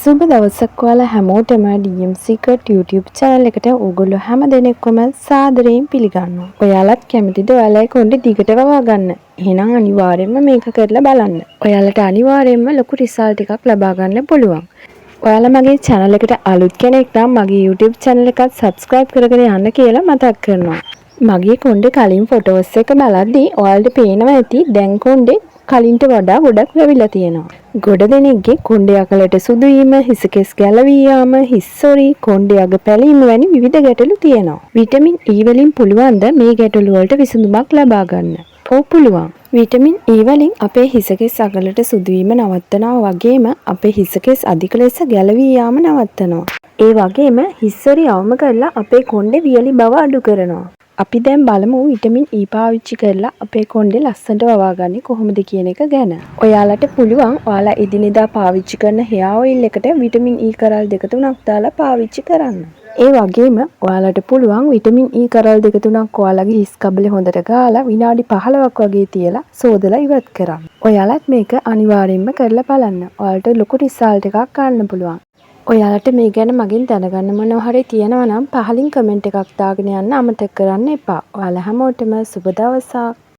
සුබ දවසක් ඔයාලා හැමෝටම DM Secret YouTube channel එකට ඕගොල්ලෝ හැම දෙනෙක්වම සාදරයෙන් පිළිගන්නවා. ඔයාලත් කැමතිද ඔයාලගේ කොණ්ඩේ දිගට වවා ගන්න? එහෙනම් අනිවාර්යයෙන්ම මේක කරලා බලන්න. ඔයාලට අනිවාර්යයෙන්ම ලොකු රිසල්ට් එකක් ලබා ගන්න පුළුවන්. ඔයාලා මගේ channel එකට අලුත් කෙනෙක් නම් මගේ YouTube channel එකත් subscribe කරගෙන යන්න කියලා මතක් කරනවා. මගේ කොණ්ඩේ කලින් ෆොටෝස් එක බලද්දී ඔයාලට පේනවා ඇති දැන් කොණ්ඩේ කලින්ට වඩා ගොඩක් වැවිලා තියෙනවා. ගොඩ දෙනෙක්ගේ කොණ්ඩේ අකලට සුදු වීම, හිස කෙස් ගැලවී යාම, හිස් සොරි, කොණ්ඩේ අග පැලීම වැනි විවිධ ගැටලු තියෙනවා. විටමින් E වලින් පුළුවන් ද මේ ගැටලු වලට විසඳුමක් ලබා ගන්න? ඔව් පුළුවන්. විටමින් E වලින් අපේ හිස කෙස් අගලට සුදු වීම නවත්තනවා වගේම අපේ හිස කෙස් අධික ලෙස ගැලවී යාම නවත්තනවා. ඒ වගේම හිස් සොරි අවම කරලා අපේ කොණ්ඩේ වියලි බව අඩු කරනවා. අපි දැන් බලමු විටමින් E පාවිච්චි කරලා අපේ කොණ්ඩේ ලස්සනට වවාගන්නේ කොහොමද කියන එක ගැන. ඔයාලට පුළුවන් ඔයාලා එදිනෙදා පාවිච්චි කරන hair oil එකට විටමින් E කරල් 2-3ක් දාලා පාවිච්චි කරන්න. ඒ වගේම ඔයාලට පුළුවන් විටමින් E කරල් 2-3ක් ඔයාලගේ හිස් කබලේ හොඳට ගාලා විනාඩි 15ක් වගේ තියලා සෝදලා ඉවත් කරන්න. ඔයාලත් මේක අනිවාර්යයෙන්ම කරලා බලන්න. ඔයාලට ලොකු රිසල්ට් එකක් ගන්න පුළුවන්. ඔයාලට මේ ගැන මගෙන් දැනගන්න මොනවා හරි තියෙනවා නම් පහලින් කමෙන්ට් එකක් දාගෙන යන්න අමතක කරන්න එපා. ඔයාලා හැමෝටම සුබ දවසක්.